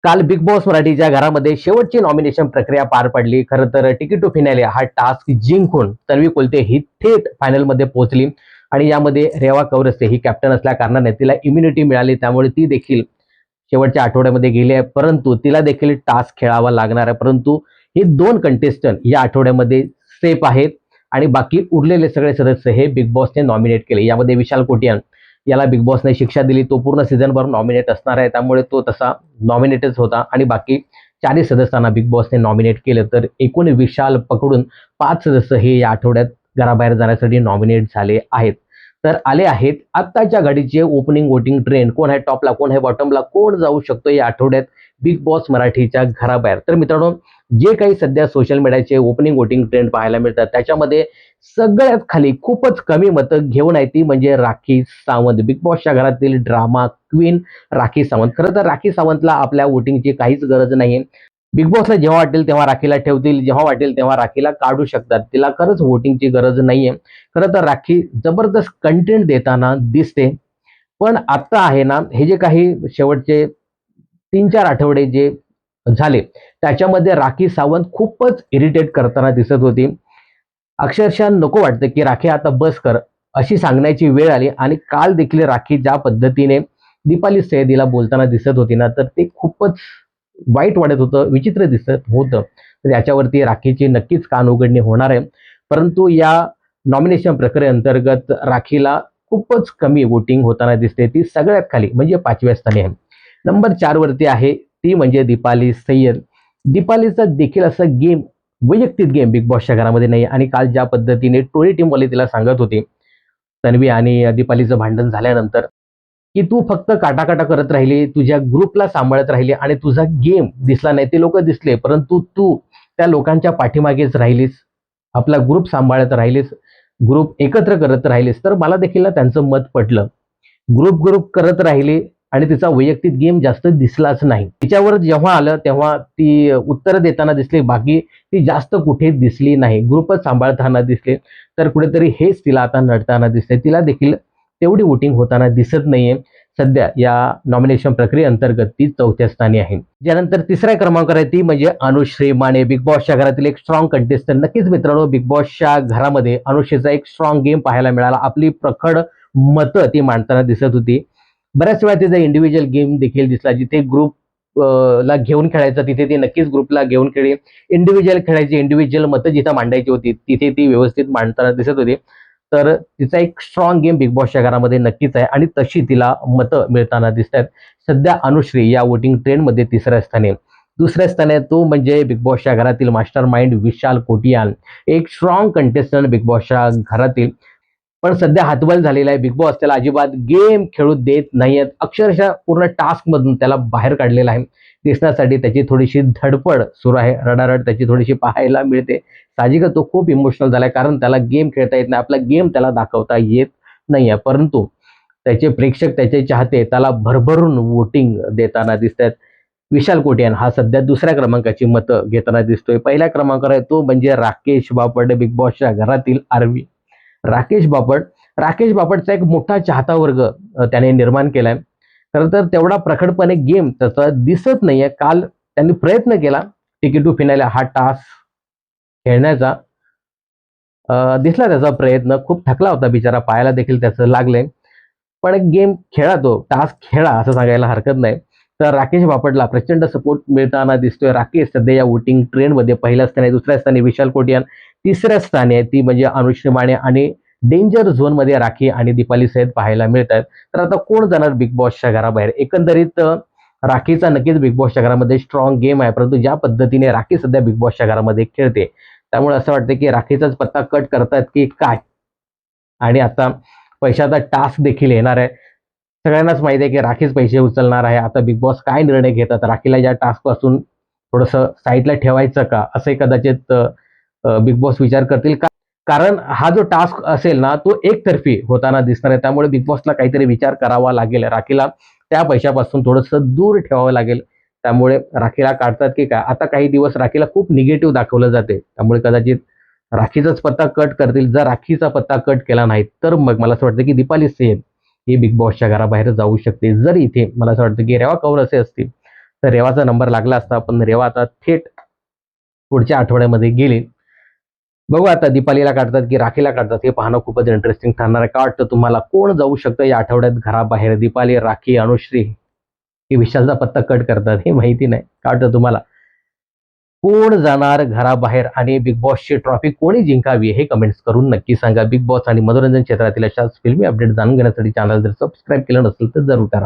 काल big boss मराठीच्या घरामध्ये शेवटची नॉमिनेशन प्रक्रिया पार पडली. खरं तर तिकीट टू फिनाले हा टास्क जिंकून तन्वी कुलते ही थेट फायनलमध्ये पोहोचली आणि यामध्ये रेवा कौरसे ही कॅप्टन असल्या कारणाने तिला इम्युनिटी मिळाली. त्यामुळे ती देखील शेवटच्या आठवड्यामध्ये गेली आहे, परंतु तिला देखील टास्क खेळावा लागणार आहे. परंतु हे दोन कंटेस्टंट या आठवड्यामध्ये सेफ आहेत आणि बाकी उरलेले सगळे सदस्य हे बिग बॉसने नॉमिनेट केले. यामध्ये विशाल कोटियान याला बिग बॉसने शिक्षा दिली. तो पूर्ण सीझनभर नॉमिनेट असणार आहे, त्यामुळे तो तसा नॉमिनेटच होता आणि बाकी चारही सदस्यांना बिग बॉसने नॉमिनेट केलं. तर एकूण विशाल पकडून 5 सदस्य हे या आठवड्यात घराबाहेर जाण्यासाठी नॉमिनेट झाले आहेत. तर आले आहेत आत्ताच्या घडीचे ओपनिंग वोटिंग ट्रेंड. कोण आहे टॉपला, कोण आहे बॉटमला, कोण जाऊ शकतो या आठवड्यात बिग बॉस मराठीच्या घराबाहेर. तर मित्रांनो, जे काही सध्या सोशल मीडियाचे ओपनिंग वोटिंग ट्रेंड पाहायला मिळतात त्याच्यामध्ये सगळ्यात खाली खूपच कमी मतं घेऊन आहे ती म्हणजे राखी सावंत. बिग बॉसच्या घरातील ड्रामा क्वीन राखी सावंत. खरं तर राखी सावंतला आपल्या वोटिंगची काहीच गरज नाही. बिग बॉसला जेव्हा वाटेल तेव्हा राखीला ठेवतील, जेव्हा वाटेल तेव्हा राखीला काढू शकतात. तिला खरंच वोटिंगची गरज नाहीये. खरं तर राखी जबरदस्त कंटेंट देताना दिसते. पण आता आहे ना, हे जे काही शेवटचे 3-4 आठवडे जे झाले, त्याच्यामध्ये राखी सावंत खूपच इरिटेट करताना दिसत होती. अक्षरशः नको वाटतं की राखी आता बस कर, अशी सांगण्याची वेळ आली आणि काल देखील राखी ज्या पद्धतीने दीपाली सय्यदीला बोलताना दिसत होती ना, तर ते खूपच वाईट वाटत होतं, विचित्र दिसत होतं. तर याच्यावरती राखीची नक्कीच कानउघडणी होणार आहे. परंतु या नॉमिनेशन प्रक्रियेअंतर्गत राखीला खूपच कमी वोटिंग होताना दिसते. ती सगळ्यात खाली म्हणजे 5व्या स्थानी आहे. नंबर 4 वरती आहे ती म्हणजे दीपाली सय्यद. दीपालीचा देखील असा गेम, वैयक्तिक गेम बिग बॉसच्या घरामध्ये नाही आणि काल ज्या पद्धतीने टोळी टीमवाले तिला सांगत होते, तन्वी आणि दीपालीचं भांडण झाल्यानंतर, की तू फक्त काटाकाटा करत राहिली, तुझ्या ग्रुपला सांभाळत राहिली आणि तुझा गेम दिसला नाही. ते लोक दिसले, परंतु तू त्या लोकांच्या पाठीमागेच राहिलीस, आपला ग्रुप सांभाळत राहिलीस, ग्रुप एकत्र करत राहिलीस. तर मला देखील ना त्यांचं मत पटलं. ग्रुप ग्रुप करत राहिली आणि तिचा वैयक्तिक गेम जास्त दिसलाच नाही. तिच्यावर जेव्हा आलं तेव्हा ती उत्तर देताना दिसली, बाकी ती जास्त कुठे दिसली नाही. ग्रुपच सांभाळताना दिसले. तर कुठेतरी हेच तिला आता नडताना दिसते. तिला देखील तेवढी वोटिंग होताना दिसत नाहीये. सध्या या नॉमिनेशन प्रक्रियेअंतर्गत ती 4थ्या स्थानी आहे. ज्यानंतर तिसऱ्या क्रमांकावर आहे ती म्हणजे अनुश्री माने. बिग बॉसच्या घरातील एक स्ट्रॉंग कंटेस्टंट. नक्कीच मित्रांनो, बिग बॉसच्या घरामध्ये अनुश्रीचा एक स्ट्रॉंग गेम पाहायला मिळाला. आपली प्रखड मतं ती मांडताना दिसत होती. बऱ्याच वेळा तिचा इंडिव्हिज्युअल गेम देखील दिसला. जिथे ग्रुप ला घेऊन खेळायचा तिथे ती नक्कीच ग्रुपला घेऊन खेळली. इंडिव्हिज्युअल खेळायची, इंडिव्हिज्युअल मतं जिथं मांडायची होती तिथे ती व्यवस्थित मांडताना दिसत होती. तर तिचा एक स्ट्रॉंग गेम बिग बॉसच्या घरामध्ये नक्कीच आहे आणि तशी तिला मतं मिळताना दिसत आहेत. सध्या अनुश्री या वोटिंग ट्रेंडमध्ये 3ऱ्या स्थानी. दुसऱ्या स्थानी तो म्हणजे बिग बॉसच्या घरातील मास्टर माइंड विशाल कोटियान. एक स्ट्रॉंग कंटेस्टंट बिग बॉसच्या घरातील, पण सध्या हतबल झालेला आहे. बिग बॉस त्याला अजिबात गेम खेळू देत नाहीयेत. अक्षरशः पूर्ण टास्क मधून त्याला बाहेर काढलेला आहे. दिसण्यासाठी त्याची थोडीशी धडपड सुरू आहे. रडारड त्याची थोडीशी पाहायला मिळते. साहजिकच तो खूप इमोशनल झालाय, कारण त्याला गेम खेळता येत नाही. आपला गेम त्याला दाखवता येत नाहीये. परंतु त्याचे प्रेक्षक, त्याचे चाहते त्याला भरभरून वोटिंग देताना दिसत आहेत. विशाल कोटियान हा सध्या दुसऱ्या क्रमांकाची मतं घेताना दिसतोय. पहिल्या क्रमांकावर आहे तो म्हणजे राकेश बापट. बिग बॉसच्या घरातील आरवी राकेश बापट. राकेश बापटचा एक मोठा चाहता वर्ग त्याने निर्माण केलाय. खरं तर तेवढा प्रखडपणे गेम त्याचा दिसत नाहीये. काल त्यांनी प्रयत्न केला तिकीट टू फिनाले हा टास्क खेळण्याचा. दिसला त्याचा प्रयत्न. खूप थकला होता बिचारा, पायाला देखील त्याचं लागलंय. पण एक गेम खेळा, तो टास्क खेळा असं सांगायला हरकत नाही. तर राकेश बापटला प्रचंड सपोर्ट मिळताना दिसतोय. राकेश सध्या या वोटिंग ट्रेंडमध्ये पहिल्या स्थानी, दुसऱ्या स्थानी विशाल कोटियान, तिसऱ्या स्थानी आहे ती म्हणजे अनुश्री माने आणि डेंजर झोनमध्ये राखी आणि दीपाली सय्यद पाहायला मिळत आहेत. तर आता कोण जाणार बिग बॉसच्या घराबाहेर? एकंदरीत राखीचा नक्कीच बिग बॉसच्या घरामध्ये स्ट्रॉंग गेम आहे, परंतु ज्या पद्धतीने राखी सध्या बिग बॉसच्या घरामध्ये खेळते त्यामुळे असं वाटतं की राखीचाच पत्ता कट करतात की काय. आणि आता पैशाचा टास्क देखील येणार आहे. सगळ्यांनाच माहिती आहे की राखीच पैसे उचलणार आहे. आता बिग बॉस काय निर्णय घेतात? राखीला या टास्क पासून थोडंसं साईडला ठेवायचं का? असंही कदाचित बिग बॉस विचार करतील का? कारण हा जो टास्क असेल ना, तो एकतर्फी होताना दिसणार आहे. त्यामुळे बिग बॉसला काहीतरी विचार करावा लागेल. राखीला त्या पैशापासून थोडंसं दूर ठेवावं लागेल. त्यामुळे राखीला काढतात की काय? आता काही दिवस राखीला खूप निगेटिव्ह दाखवलं जाते. त्यामुळे कदाचित राखीचाच पत्ता कट करतील. जर राखीचा पत्ता कट केला नाही, तर मग मला असं वाटतं की दीपाली सय्यद ही बिग बॉसच्या घराबाहेर जाऊ शकते. जर इथे मला असं वाटतं की रेवा कौर असे असतील, तर रेवाचा नंबर लागला असता, पण रेवा आता थेट पुढच्या आठवड्यामध्ये गेली. बघू आता दीपालीला काढतात की राखीला काढतात हे पाहणं खूपच इंटरेस्टिंग ठरणार आहे. काय वाटतं तुम्हाला, कोण जाऊ शकतं या आठवड्यात घराबाहेर? दीपाली, राखी, अनुश्री की विशालचा पत्ता कट करतात हे माहिती नाही. काय वाटतं तुम्हाला, कोण जाणार घराबाहेर आणि बिग बॉसची ट्रॉफी कोणी जिंकावी हे कमेंट्स करून नक्की सांगा. बिग बॉस आणि मनोरंजन क्षेत्रातील अशाच फिल्मी अपडेट जाणून घेण्यासाठी चॅनल जर सबस्क्राईब केलं नसेल तर जरूर करा.